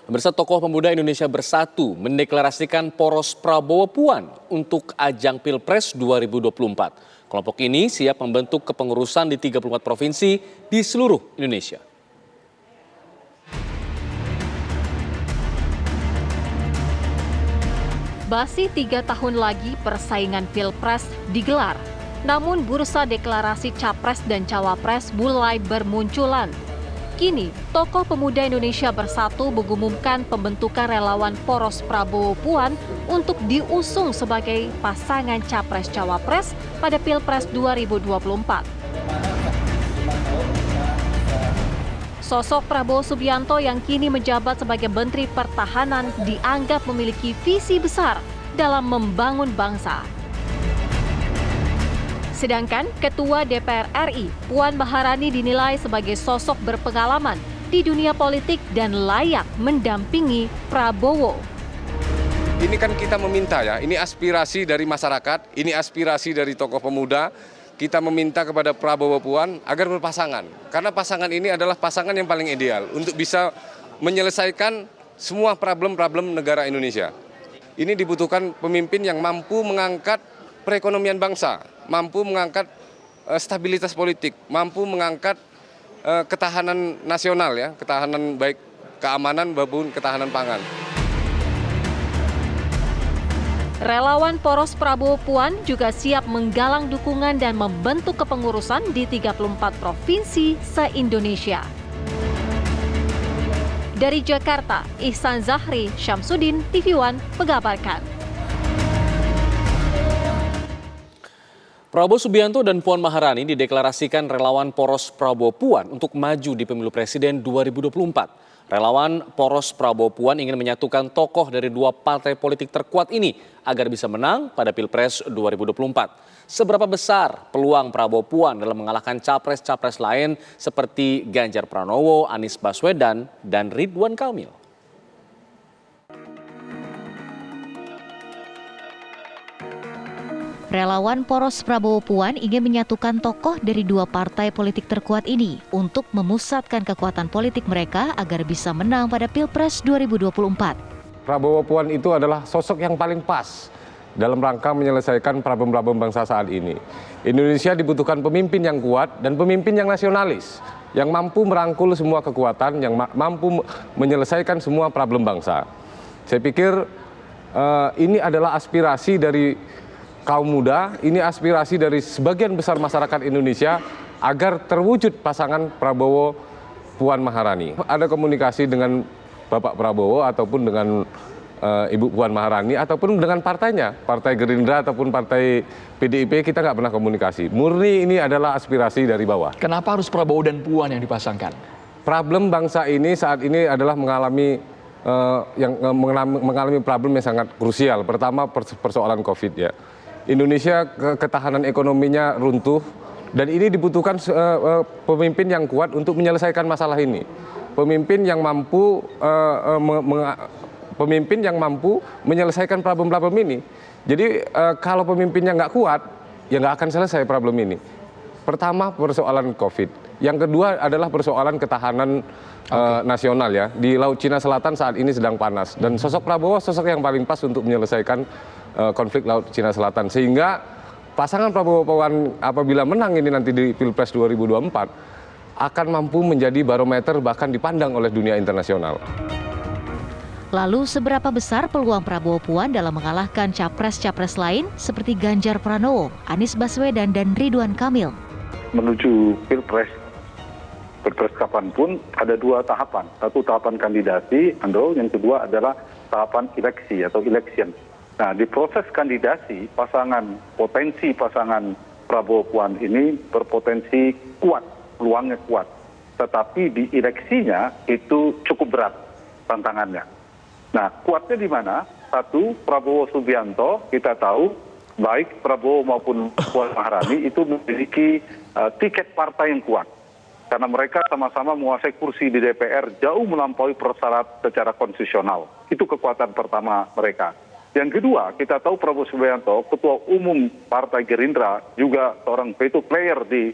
Pemirsa, tokoh pemuda Indonesia Bersatu mendeklarasikan poros Prabowo Puan untuk ajang Pilpres 2024. Kelompok ini siap membentuk kepengurusan di 34 provinsi di seluruh Indonesia. Masih 3 tahun lagi persaingan Pilpres digelar. Namun bursa deklarasi Capres dan Cawapres mulai bermunculan. Kini, tokoh pemuda Indonesia Bersatu mengumumkan pembentukan relawan poros Prabowo Puan untuk diusung sebagai pasangan Capres-Cawapres pada Pilpres 2024. Sosok Prabowo Subianto yang kini menjabat sebagai Menteri Pertahanan dianggap memiliki visi besar dalam membangun bangsa. Sedangkan Ketua DPR RI, Puan Maharani dinilai sebagai sosok berpengalaman di dunia politik dan layak mendampingi Prabowo. Ini kan kita meminta ya, ini aspirasi dari masyarakat, ini aspirasi dari tokoh pemuda. Kita meminta kepada Prabowo Puan agar berpasangan. Karena pasangan ini adalah pasangan yang paling ideal untuk bisa menyelesaikan semua problem-problem negara Indonesia. Ini dibutuhkan pemimpin yang mampu mengangkat perekonomian bangsa, mampu mengangkat stabilitas politik, mampu mengangkat ketahanan nasional ya, ketahanan baik keamanan maupun ketahanan pangan. Relawan poros Prabowo Puan juga siap menggalang dukungan dan membentuk kepengurusan di 34 provinsi se-Indonesia. Dari Jakarta, Ihsan Zahri, Syamsuddin, TV One mengabarkan. Prabowo Subianto dan Puan Maharani dideklarasikan relawan poros Prabowo Puan untuk maju di pemilu presiden 2024. Relawan poros Prabowo Puan ingin menyatukan tokoh dari dua partai politik terkuat ini agar bisa menang pada Pilpres 2024. Seberapa besar peluang Prabowo Puan dalam mengalahkan capres-capres lain seperti Ganjar Pranowo, Anies Baswedan, dan Ridwan Kamil? Relawan poros Prabowo Puan ingin menyatukan tokoh dari dua partai politik terkuat ini untuk memusatkan kekuatan politik mereka agar bisa menang pada Pilpres 2024. Prabowo Puan itu adalah sosok yang paling pas dalam rangka menyelesaikan problem-problem bangsa saat ini. Indonesia dibutuhkan pemimpin yang kuat dan pemimpin yang nasionalis, yang mampu merangkul semua kekuatan, yang mampu menyelesaikan semua problem bangsa. Saya pikir ini adalah aspirasi dari kaum muda, ini aspirasi dari sebagian besar masyarakat Indonesia agar terwujud pasangan Prabowo Puan Maharani. Ada komunikasi dengan Bapak Prabowo ataupun dengan Ibu Puan Maharani ataupun dengan partainya, Partai Gerindra ataupun Partai PDIP, kita nggak pernah komunikasi. Murni ini adalah aspirasi dari bawah. Kenapa harus Prabowo dan Puan yang dipasangkan? Problem bangsa ini saat ini adalah mengalami problem yang sangat krusial. Pertama persoalan COVID ya. Indonesia ketahanan ekonominya runtuh dan ini dibutuhkan pemimpin yang kuat untuk menyelesaikan masalah ini. Pemimpin yang mampu menyelesaikan problem-problem ini. Jadi kalau pemimpinnya nggak kuat, ya nggak akan selesai problem ini. Pertama persoalan COVID. Yang kedua adalah persoalan ketahanan nasional ya. Di Laut Cina Selatan saat ini sedang panas dan sosok Prabowo sosok yang paling pas untuk menyelesaikan konflik Laut Cina Selatan, sehingga pasangan Prabowo Puan apabila menang ini nanti di Pilpres 2024 akan mampu menjadi barometer bahkan dipandang oleh dunia internasional. Lalu seberapa besar peluang Prabowo Puan dalam mengalahkan capres-capres lain seperti Ganjar Pranowo, Anies Baswedan, dan Ridwan Kamil? Menuju Pilpres kapanpun ada dua tahapan. Satu tahapan kandidasi, yang kedua adalah tahapan eleksi atau election. Nah, di proses kandidasi, potensi pasangan Prabowo Puan ini berpotensi kuat, peluangnya kuat. Tetapi di eleksinya itu cukup berat tantangannya. Nah, kuatnya di mana? Satu, Prabowo Subianto, kita tahu, baik Prabowo maupun Puan Maharani itu memiliki tiket partai yang kuat. Karena mereka sama-sama menguasai kursi di DPR jauh melampaui persyarat secara konstitusional. Itu kekuatan pertama mereka. Yang kedua, kita tahu Prabowo Subianto, Ketua Umum Partai Gerindra, juga seorang veto player di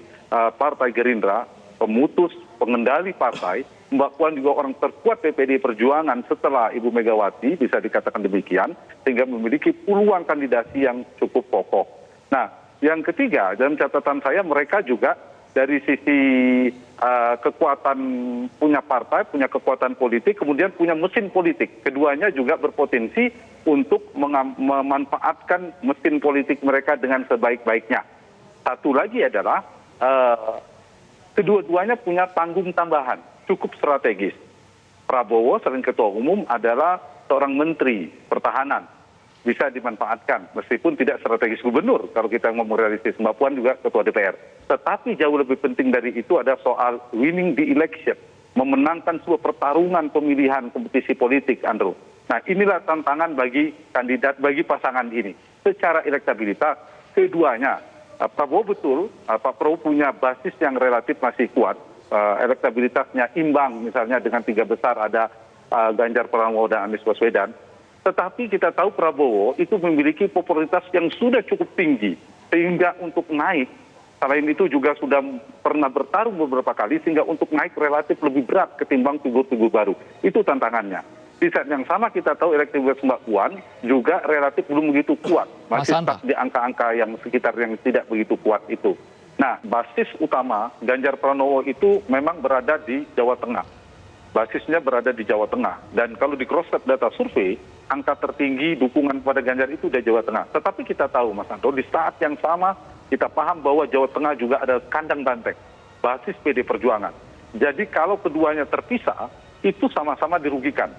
Partai Gerindra, pemutus pengendali partai, Mbak Puan juga orang terkuat PDI Perjuangan setelah Ibu Megawati, bisa dikatakan demikian, sehingga memiliki peluang kandidasi yang cukup kokoh. Nah, yang ketiga, dalam catatan saya mereka juga dari sisi kekuatan punya partai, punya kekuatan politik, kemudian punya mesin politik. Keduanya juga berpotensi untuk memanfaatkan mesin politik mereka dengan sebaik-baiknya. Satu lagi adalah kedua-duanya punya panggung tambahan, cukup strategis. Prabowo selain ketua umum adalah seorang menteri pertahanan, bisa dimanfaatkan meskipun tidak strategis gubernur kalau kita ngomong realistis. Mbak Puan juga ketua DPR. Tetapi jauh lebih penting dari itu ada soal winning the election, memenangkan sebuah pertarungan pemilihan kompetisi politik, Andrew. Nah, inilah tantangan bagi kandidat, bagi pasangan ini. Secara elektabilitas, keduanya, Prabowo betul, Pak Prabowo punya basis yang relatif masih kuat, elektabilitasnya imbang, misalnya dengan 3 besar ada Ganjar Pranowo dan Anies Baswedan. Tetapi kita tahu Prabowo itu memiliki popularitas yang sudah cukup tinggi, sehingga untuk naik, selain itu juga sudah pernah bertarung beberapa kali, sehingga untuk naik relatif lebih berat ketimbang figur-figur baru. Itu tantangannya. Di saat yang sama kita tahu elektabilitas Mbak Puan juga relatif belum begitu kuat, masih stuck di angka-angka yang sekitar yang tidak begitu kuat itu. Nah, basis utama Ganjar Pranowo itu memang berada di Jawa Tengah. Basisnya berada di Jawa Tengah. Dan kalau di cross-check data survei, angka tertinggi dukungan pada Ganjar itu di Jawa Tengah. Tetapi kita tahu, Mas Andro, di saat yang sama kita paham bahwa Jawa Tengah juga ada kandang banteng, basis PD Perjuangan. Jadi kalau keduanya terpisah, itu sama-sama dirugikan.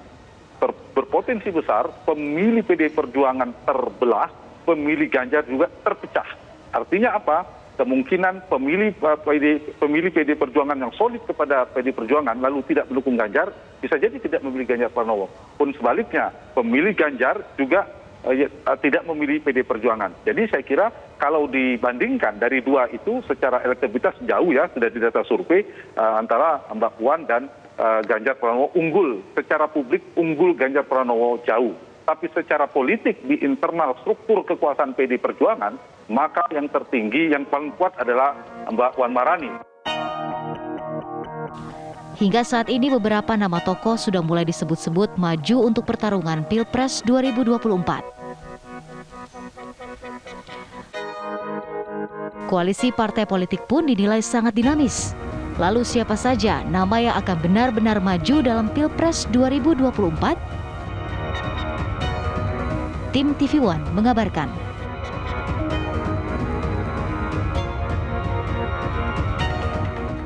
Berpotensi besar pemilih PD Perjuangan terbelah, pemilih Ganjar juga terpecah. Artinya apa? Kemungkinan pemilih PD Perjuangan yang solid kepada PD Perjuangan lalu tidak mendukung Ganjar, bisa jadi tidak memilih Ganjar Pranowo. Pun sebaliknya, pemilih Ganjar juga tidak memilih PD Perjuangan. Jadi saya kira kalau dibandingkan dari dua itu secara elektabilitas jauh ya, sudah di data survei antara Mbak Puan dan Ganjar Pranowo unggul. Secara publik unggul Ganjar Pranowo jauh. Tapi secara politik di internal struktur kekuasaan PD Perjuangan, maka yang tertinggi, yang paling kuat adalah Mbak Puan Maharani. Hingga saat ini beberapa nama tokoh sudah mulai disebut-sebut maju untuk pertarungan Pilpres 2024. Koalisi partai politik pun dinilai sangat dinamis. Lalu siapa saja nama yang akan benar-benar maju dalam Pilpres 2024? Tim TV One mengabarkan.